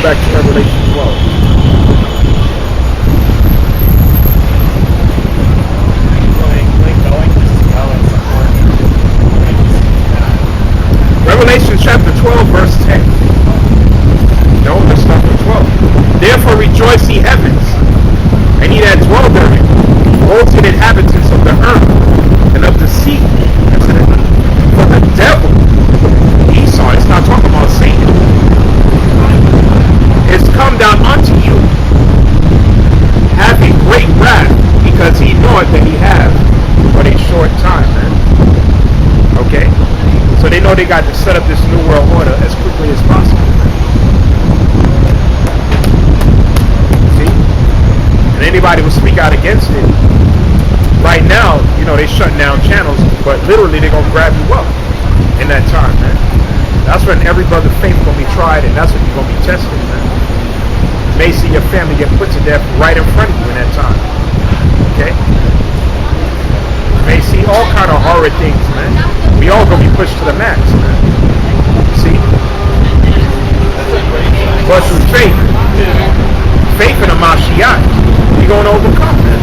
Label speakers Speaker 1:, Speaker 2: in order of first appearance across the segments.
Speaker 1: back to Revelation 12. Revelation chapter 12, verse 10. No, that's not the 12. Therefore rejoice, ye heavens, and ye that dwell therein, all ye inhabitants of the earth and of the sea. For the devil, Esau, it's not talking about Satan, is come down unto you, having great wrath, because he knoweth that he have but a short time, man. Okay? So they know they got to set up this new world order as quickly as possible. See? And anybody will speak out against it. Right now, you know, they shutting down channels, but literally they're going to grab you up in that time, man. That's when every brother's faith is going to be tried, and that's when you're going to be tested, man. You may see your family get put to death right in front of you in that time. Okay? You may see all kind of horrid things, man. We all going to be pushed to the max, man. See? But through faith in the Mashiach, we're going to overcome, man.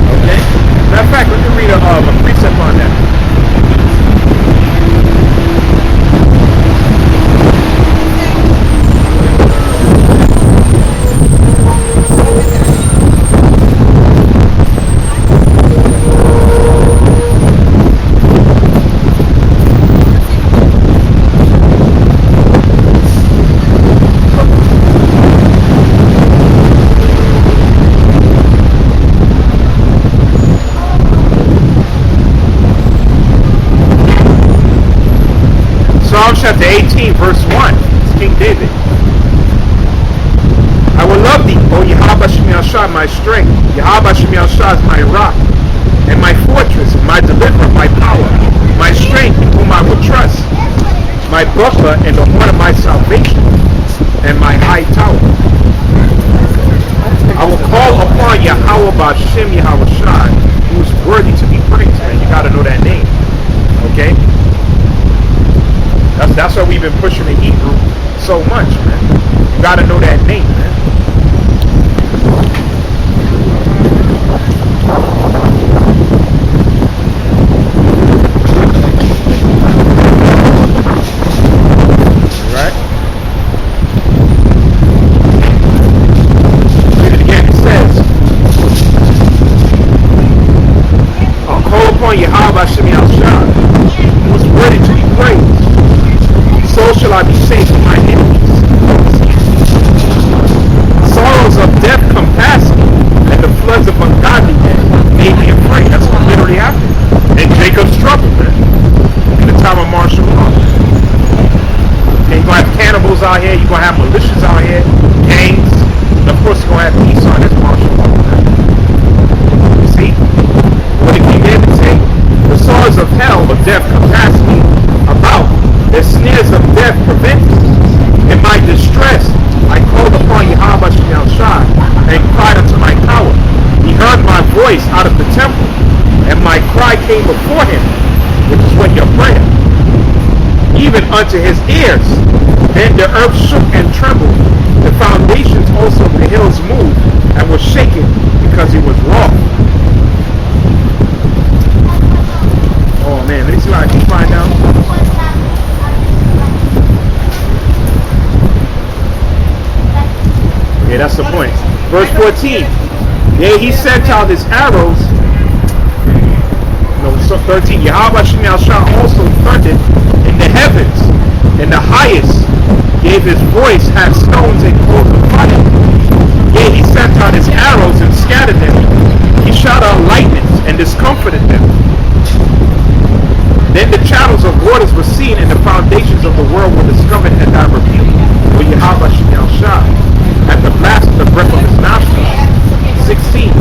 Speaker 1: Okay? Matter of fact, let me read a precept on that. Psalm chapter 18, verse 1. It's King David. I will love thee, O Yahawashi, my strength. Yahawashi is my rock, and my fortress, and my deliverer, my power, my strength, in whom I will trust, my buckler, and the horn of my salvation, and my high tower. I will call upon Yahawah B'Shem Yahawashi, who is worthy to be praised. Man, you got to know that name. Okay? That's why we've been pushing the Hebrew so much, man. You gotta know that name, man. Alright? Read it again. It says, I'll call upon Yahawah Shemi Al-Shah, who is worthy to be praised. So shall I be saved from my enemies. Sorrows of death compass me, and the floods of ungodly men made me afraid. That's what literally happened. And Jacob's trouble, man. In the time of martial law. And you're going to have cannibals out here, you're going to have militias out here, gangs, and of course you're going to have Esau and his martial law, man. You see? What did King David say? The sorrows of hell, of death compass me about. The snares of death prevented me. In my distress, I called upon Yahawah Shai and cried unto my power. He heard my voice out of the temple, and my cry came before him, which is what your prayer, even unto his ears. Then the earth shook and trembled. The foundations also of the hills moved and were shaken because it was wroth. Oh man, let me see what I can find out. Yeah, that's the point. Verse 14. There he sent out his arrows. No, 13. Yahawah Shemi Al-Shah also thundered in the heavens, and the highest gave his voice, had stones and coals of fire. Yea, he sent out his arrows and scattered them. He shot out lightnings and discomfited them. Then the channels of waters were seen, and the foundations of the world were discovered at thy rebuke, O Yahawah Shemi Al-Shah, at the blast of the breath of his nostrils. 16.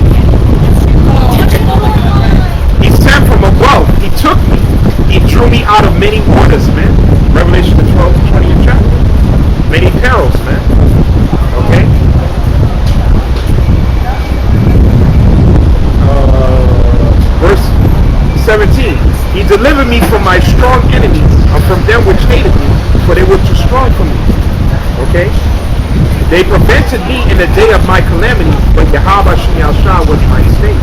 Speaker 1: He sent from above. He took me. He drew me out of many waters, man. Revelation the 12th, 20th chapter. Many perils, man. Okay? Verse 17. He delivered me from my strong enemies, and from them which hated me, for they were too strong for me. Okay? They prevented me in the day of my calamity, but Yahawashi was my state.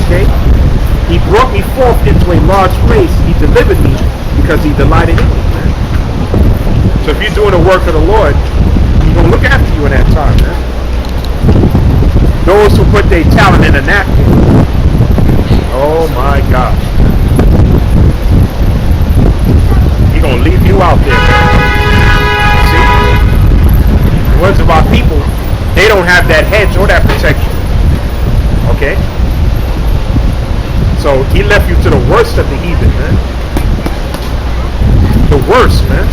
Speaker 1: Okay? He brought me forth into a large place. He delivered me because he delighted in me, man. So if you're doing the work of the Lord, he's going to look after you in that time, man. Those who put their talent in a napkin, oh my God, he's going to leave you out there, man. See? The words of our people, they don't have that hedge or that protection. Okay? So he left you to the worst of the heathen, man. The worst, man.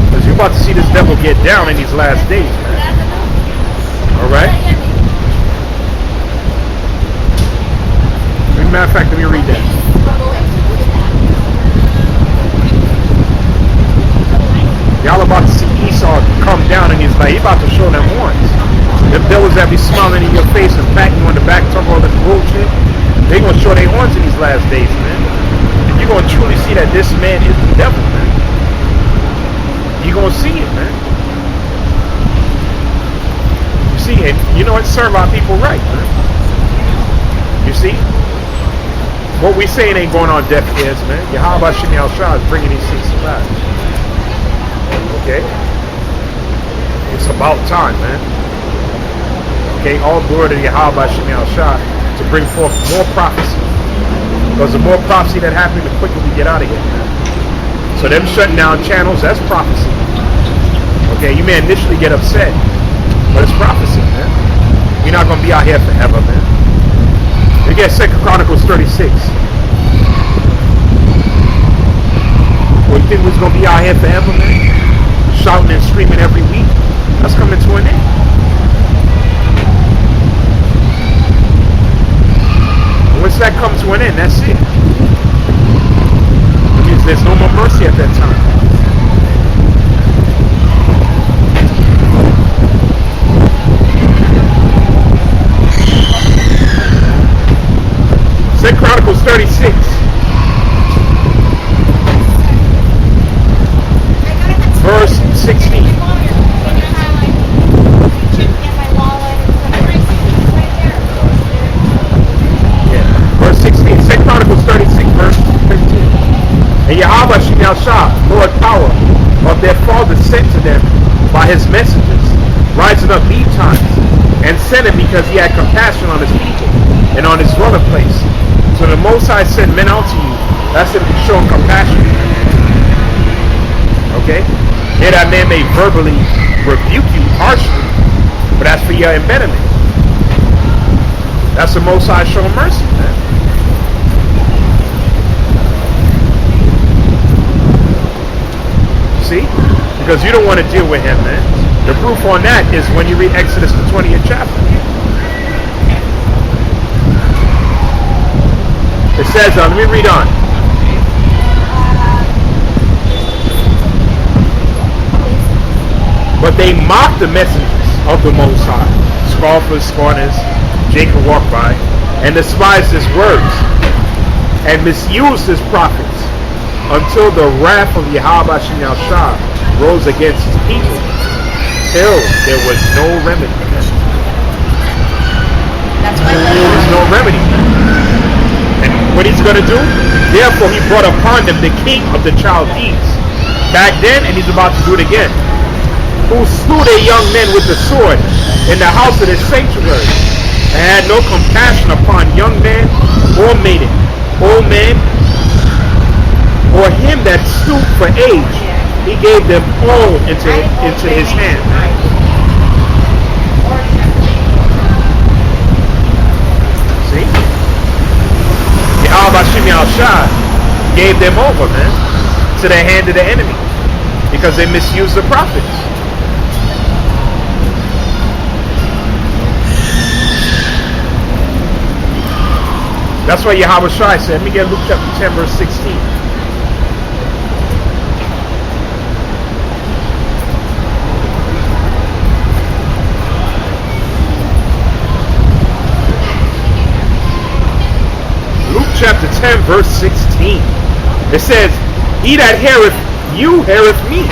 Speaker 1: Because you're about to see this devil get down in these last days, man. Alright? As a matter of fact, let me read that. Y'all about to see Esau come down and he's like, he about to show them horns. Them devils that be smiling in your face and patting you on the back, talking all this bullshit, they gonna show their horns in these last days, man. And you're gonna truly see that this man is the devil, man. You're gonna see it, man. You see, and you know what? Serve our people right, man. You see? What we saying ain't going on deaf ears, man. Yahawashi is bringing these things to pass. Okay? It's about time, man. Okay? All glory to Yahawashi to bring forth more prophecy. Because the more prophecy that happens, the quicker we get out of here, man. So them shutting down channels, that's prophecy. Okay, you may initially get upset, but it's prophecy, man. We're not going to be out here forever, man. We get 2 Chronicles 36. Well, you think we're going to be out here forever, man? Shouting and screaming every week? That's coming to an end. Once that comes to an end, that's it. It means there's no more mercy at that time. Second Chronicles 36. Verse 16. Verse 16, 2 Chronicles 36, verse 15. And Yahawashi Lord power of their father sent to them by his messengers, rising up times, and sent him because he had compassion on his people and on his dwelling place. So the Most High sent men out to you. That's him showing compassion. Okay? Here that man may verbally rebuke you harshly, but that's for your embetterment. That's the Most High showing mercy, man. See? Because you don't want to deal with him, man. The proof on that is when you read Exodus the 20th chapter. It says, let me read on. But they mocked the messengers of the Most High, scoffers, scorners, Jacob walked by, and despised his words, and misused his prophets, until the wrath of Yahawashi rose against his people, till there was no remedy. There was no remedy. And what he's going to do? Therefore he brought upon them the king of the Chaldees back then, and he's about to do it again, who slew their young men with the sword in the house of the sanctuary, and had no compassion upon young man or maiden, old man, or him that stooped for age. He gave them all into his hand. See? Yahawashi gave them over, man, to the hand of the enemy, because they misused the prophets. That's why Yahawashi said, let me get Luke chapter 10 verse 16. Luke chapter 10 verse 16. It says, he that heareth you heareth me.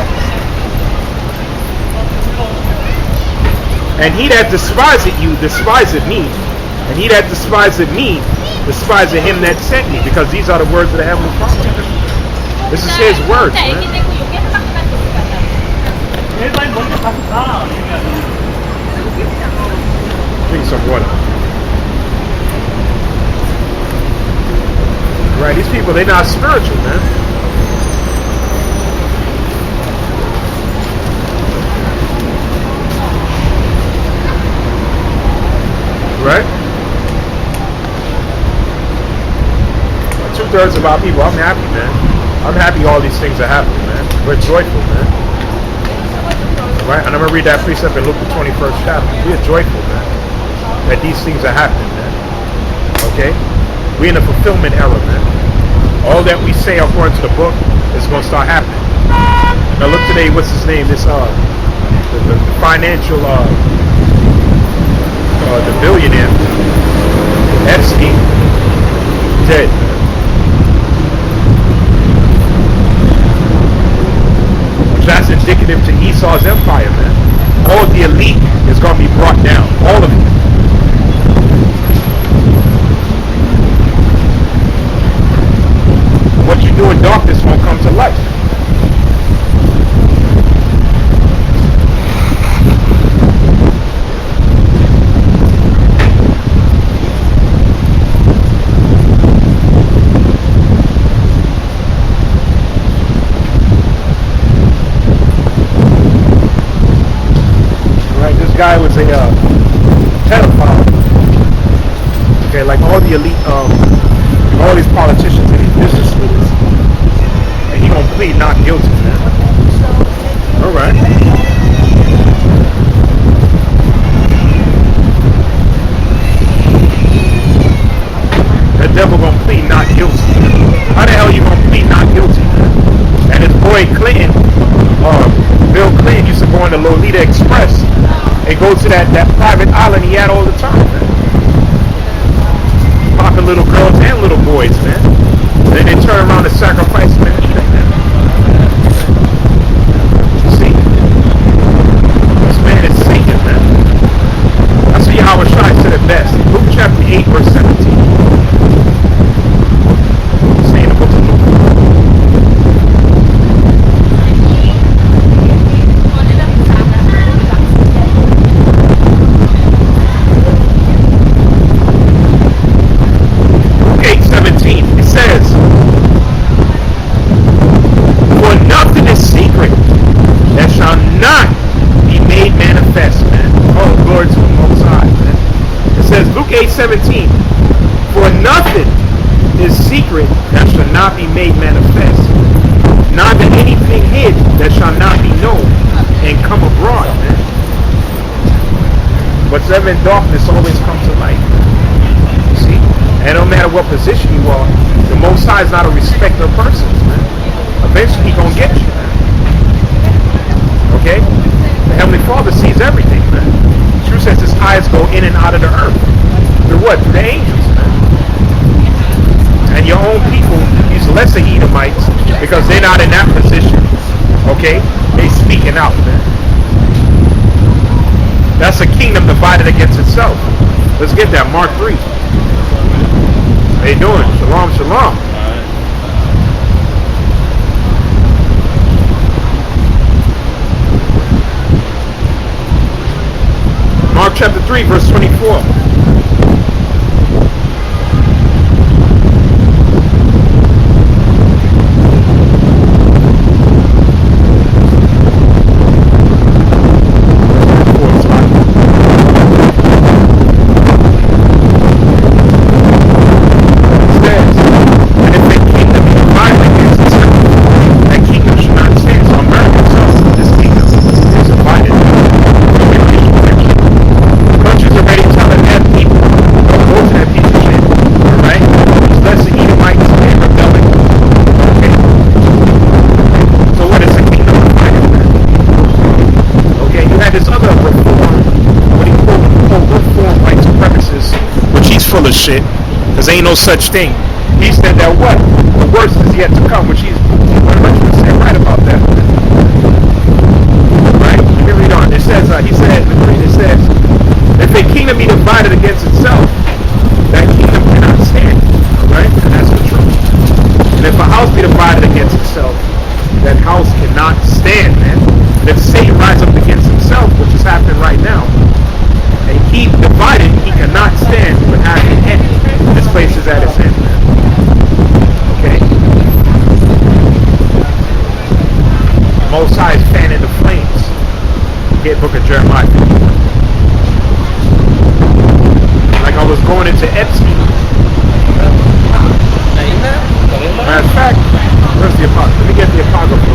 Speaker 1: And he that despiseth you, despiseth me. And he that despiseth me, despiseth him that sent me. Because these are the words of the Heavenly Father. This is his words, man. Drink some water. Right, these people, they're not spiritual, man. Right? 2/3 of our people, I'm happy, man. I'm happy all these things are happening, man. We're joyful, man. Right? And I'm going to read that precept in Luke the 21st chapter. We're joyful, man, that these things are happening, man. Okay? We're in a fulfillment era, man. All that we say according to the book is going to start happening. Now look today, what's his name? This the financial the billionaire Epstein dead. That's indicative to Esau's empire, man. All the elite is going to be brought down. All of it. What you do in darkness won't come to light. Guy was a pedophile. Okay, like all the elite, all these politicians and these business leaders, and he gonna plead not guilty, man. All right. The devil gonna plead not guilty. How the hell you gonna plead not guilty, man? And his boy Clinton, Bill Clinton, used to go on the Lolita Express and go to that private island he had all the time, man. Popping little girls and little boys, man. And then they turn around and sacrifice, man. You see? This man is Satan, man. That's what Yahawashi said it best. Luke chapter 8, verse 17. Saying the book of Luke. Luke 8:17. For nothing is secret that shall not be made manifest, neither anything hid that shall not be known and come abroad, man. Whatsoever in darkness always comes to light. You see? And no matter what position you are, the Most High is not a respecter of persons, man. Eventually He gonna get you, man. Okay? The Heavenly Father sees everything, man. True says His eyes go in and out of the earth. Through what? Through the angels, man. And your own people, these lesser Edomites, because they're not in that position, okay? They speaking out, man. That's a kingdom divided against itself. Let's get that. Mark 3. How you doing? Shalom, shalom. Mark chapter 3, verse 24. Full of shit, because ain't no such thing. He said that what? The worst is yet to come, which he's 100% right about that. Right? Let me read on. It says, he said, it says, Shai is fanning the flames. Get book of Jeremiah. Like I was going into Epstein. Matter of fact, where's the apocrypha? Let me get the apocrypha.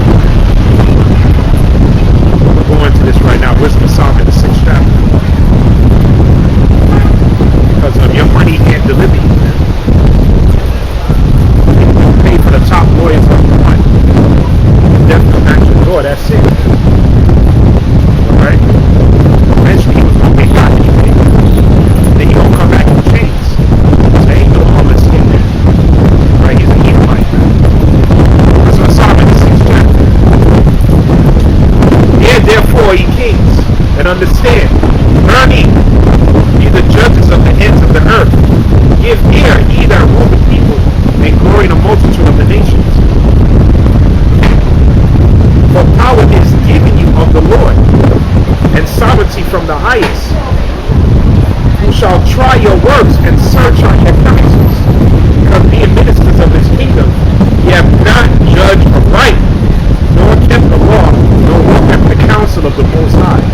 Speaker 1: We'll go into this right now. Wisdom of Solomon, the 6th chapter. Because your money can't deliver you, man. You pay for the top lawyers of the money. Death come at your door, that's it. Alright? Eventually he was going to get God anything. Then he gonna come back in chains. So ain't no harmless in there. Right? He's an Edomite. That's what Solomon the 6th chapter. Hear therefore ye kings, and understand. Learn ye the judges of the ends of the earth. Give ear, ye that rule the people, and glory in the multitude of the nations. For power is given you of the Lord, and sovereignty from the highest, who shall try your works and search on your counsels. Because being ministers of his kingdom, ye have not judged aright, nor kept the law, nor kept the counsel of the Most High.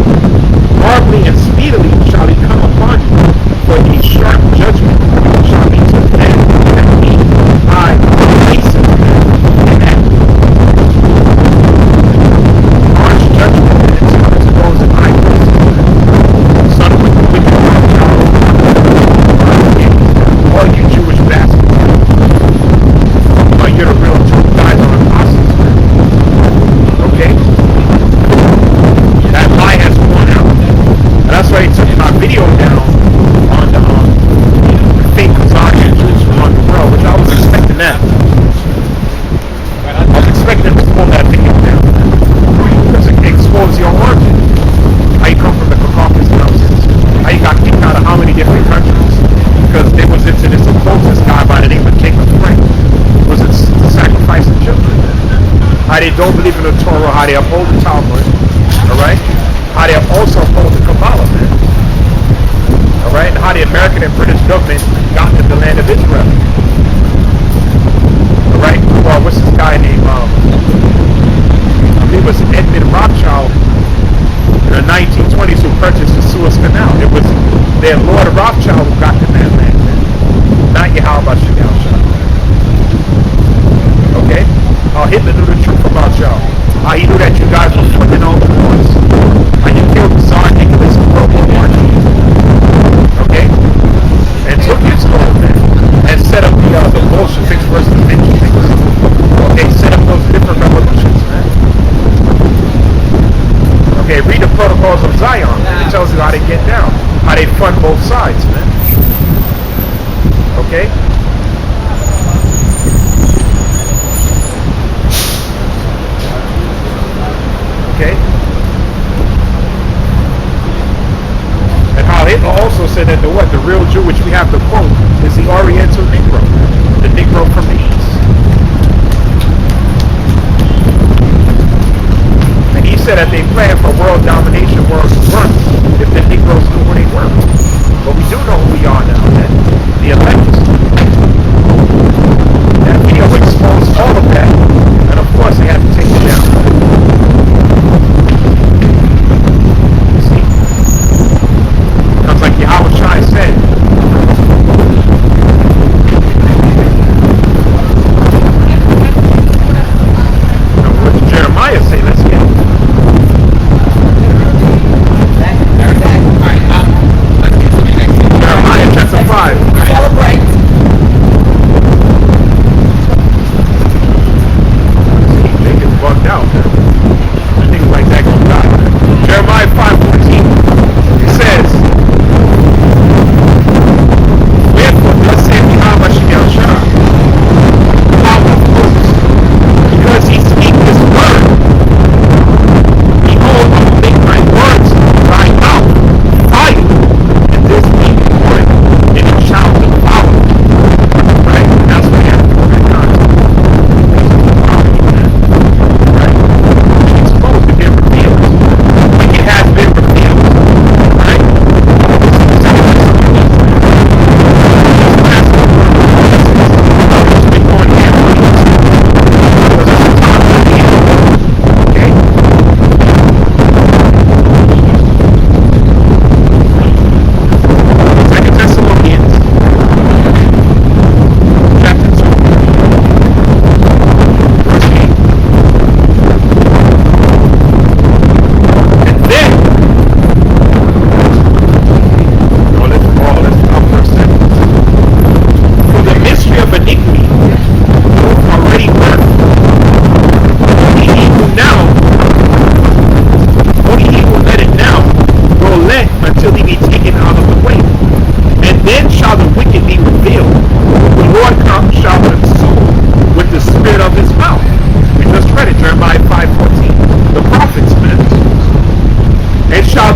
Speaker 1: Hardly and speedily shall he come upon you, for a sharp judgment shall be to them that he, I, hasten and act. Harsh judgment and it's coming to those in high places. Son of a wicked child, all you Jewish bastards. But you're the real two guys on apostles, man. Okay? That lie has gone out. And that's why he took my video down on the fake Kazakh Jews from around the world, which I was expecting that. I was expecting to pull that video down. Because it exposes your origin. How you come from the Caucasus Mountains. How you got kicked out of how many different countries. Because they was into this occultist guy by the name of Jacob Frank. Was it sacrificing children? How they don't believe in the Torah, how they uphold the Talmud. Alright? How they also uphold the Kabbalah, man. Alright? And how the American and British government got to the land of Israel. Alright? Well, what's this guy named, I believe it was Edmund Rothschild in the 1920s who purchased the Suez Canal. It was their Lord Rothschild who got to that land, man. Not Yahawashi. Okay? How Hitler knew the truth about y'all. How he knew that you guys were funding all the wars. How you killed the Tsar Nicholas in World War I. Okay? And took his gold, man. And set up the Bolsheviks versus the Mensheviks. Okay? Set up those different revolutions, man. Okay, read the Protocols of Zion. It tells you how they get down. How they fund both sides, man. Okay? Okay? And how Hitler also said that the real Jew, which we have to quote, is the Oriental Negro. The Negro from the East. And he said that they planned for world domination, world run, if the Negroes knew who they were. But we do know who we are now, man. The elect. That video exposed all of that. And of course they had to take it down. You see? Comes like Yahawashi said. Now what did Jeremiah say? Let's get it. Jeremiah chapter 5.
Speaker 2: Celebrate.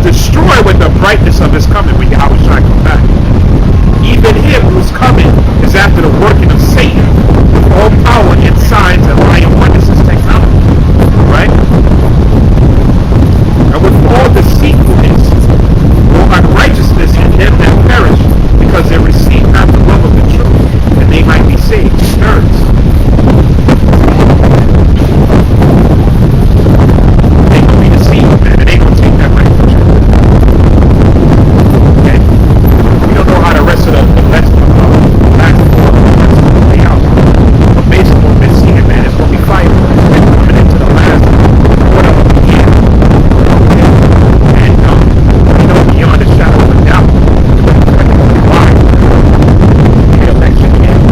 Speaker 1: destroy with the brightness of his coming when Yahawashi come back. Even him who's coming is after the working of Satan with all power and signs and lying witnesses technology. Right? And with all deceitfulness, all unrighteousness in them that perish, because they receive not the love of the truth, and they might be saved. Nerds. They gonna be deceived, man, and they gonna take that right from you. Okay? We don't know how the rest of the last play out. But basically what we've been seeing, man, is gonna be fighting. We're coming into the last quarter of the year. Okay? And we know beyond the shadow of a doubt, why? The election came.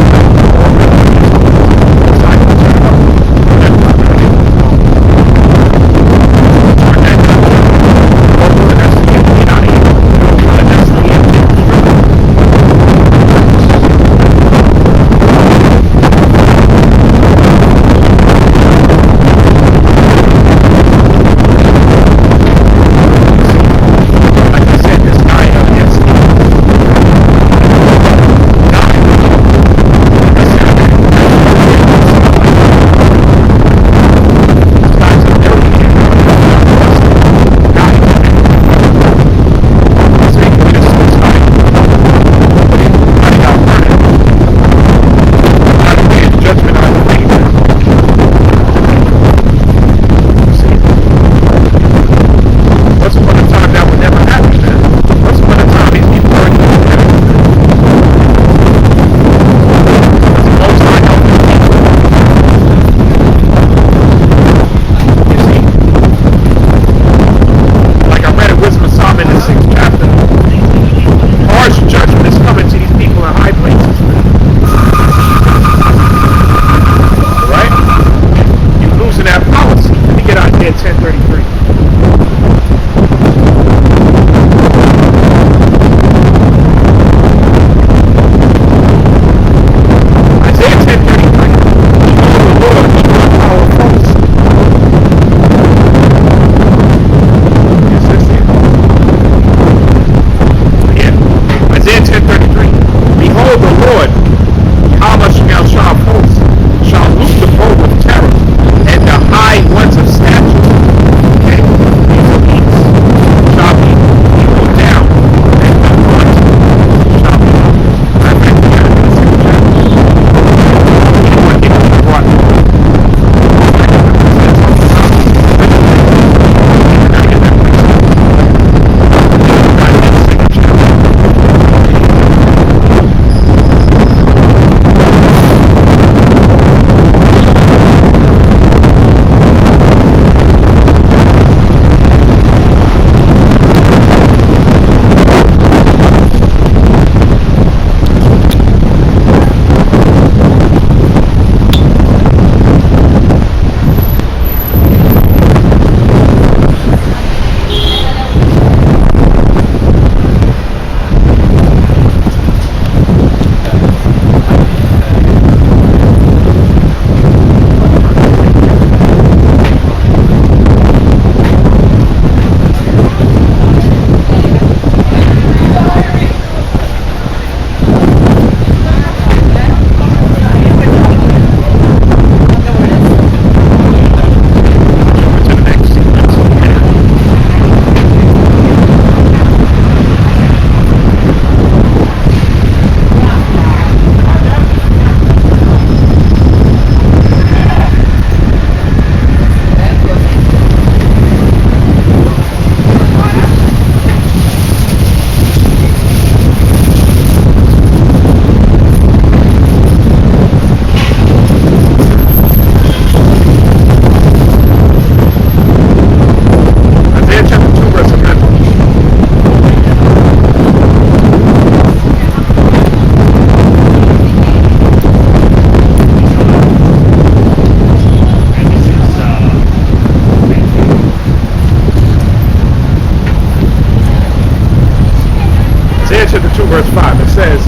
Speaker 2: verse 5, it says,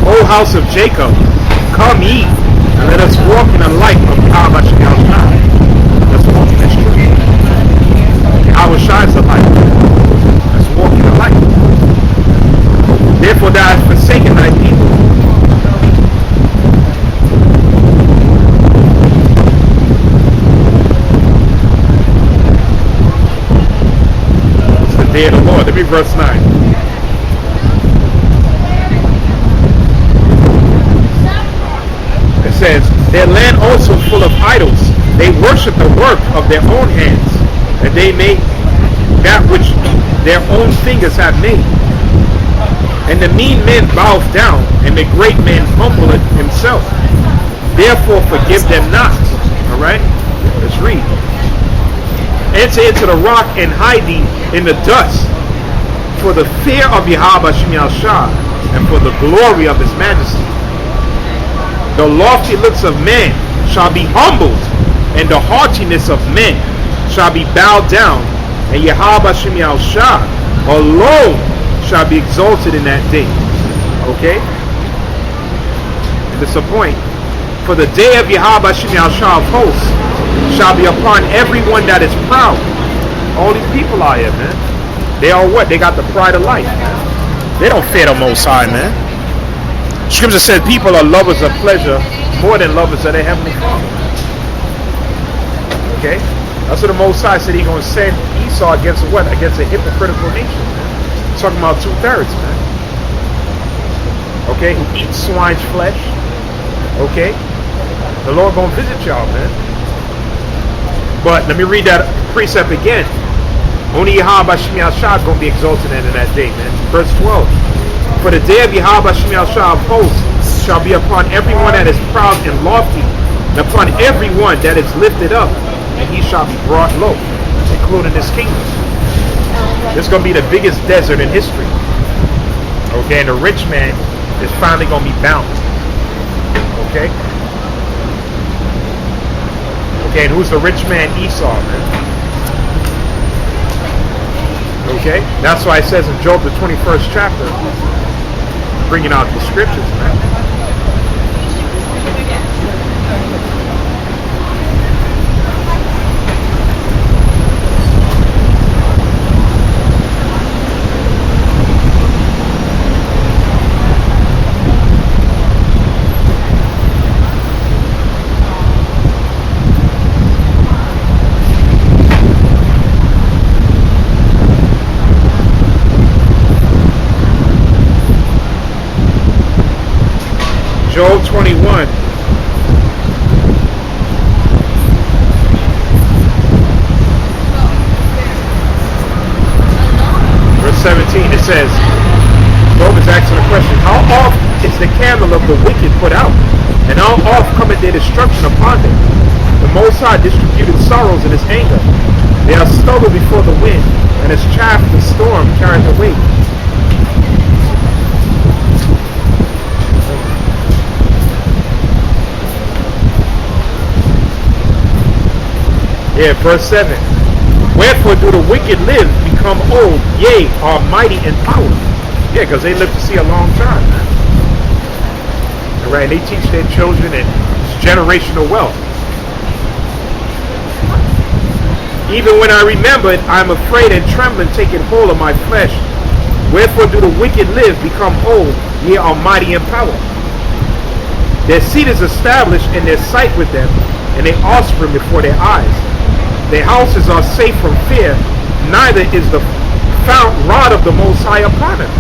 Speaker 2: O house of Jacob, come ye, and let us walk in the light of Yahawashi. Let's walk in this truth. Yahawashi shines the light. day of the Lord. Let me verse 9. It says, their land also full of idols. They worship the work of their own hands, and they make that which their own fingers have made. And the mean man bows down, and the great man humbleth himself. Therefore forgive them not. Alright? Let's read. Enter into the rock and hide thee in the dust, for the fear of Yahawashi and for the glory of his majesty. The lofty looks of men shall be humbled, and the haughtiness of men shall be bowed down, and Yahawashi alone shall be exalted in that day. Okay? And this is a point. For the day of Yahawashi of hosts shall be upon everyone that is proud. All these people out here, man. They are what? They got the pride of life. They don't fear the Most High, man. Scripture said people are lovers of pleasure more than lovers of their Heavenly Father. Okay? That's what the Most High said He's going to send Esau against what? Against a hypocritical nation, man. Talking about 2/3, man. Okay? Who eats swine's flesh. Okay? The Lord going to visit y'all, man. But let me read that precept again. Only Yahawashi is going to be exalted in that day, man. Verse 12. For the day of Yahawashi of hosts shall be upon everyone that is proud and lofty, and upon everyone that is lifted up, and he shall be brought low, including his kingdom. This is going to be the biggest desert in history. Okay, and the rich man is finally going to be bound. Okay? Okay, and who's the rich man? Esau, man. Okay? That's why it says in Job, the 21st chapter, bringing out the scriptures, man. Job 21. Verse 17, it says, Job is asking a question, how oft is the candle of the wicked put out? And how oft cometh their destruction upon them? The Most High distributed sorrows in his anger. They are stubble before the wind, and as chaff the storm carried away. Yeah, verse 7. Wherefore do the wicked live, become old, yea, are mighty in power. Yeah, because they live to see a long time. Right? They teach their children, and it's generational wealth. Even when I remember it, I am afraid and trembling, taking hold of my flesh. Wherefore do the wicked live, become old, yea, are mighty in power. Their seed is established in their sight with them, and their offspring before their eyes. Their houses are safe from fear, neither is the found rod of the Most High upon them.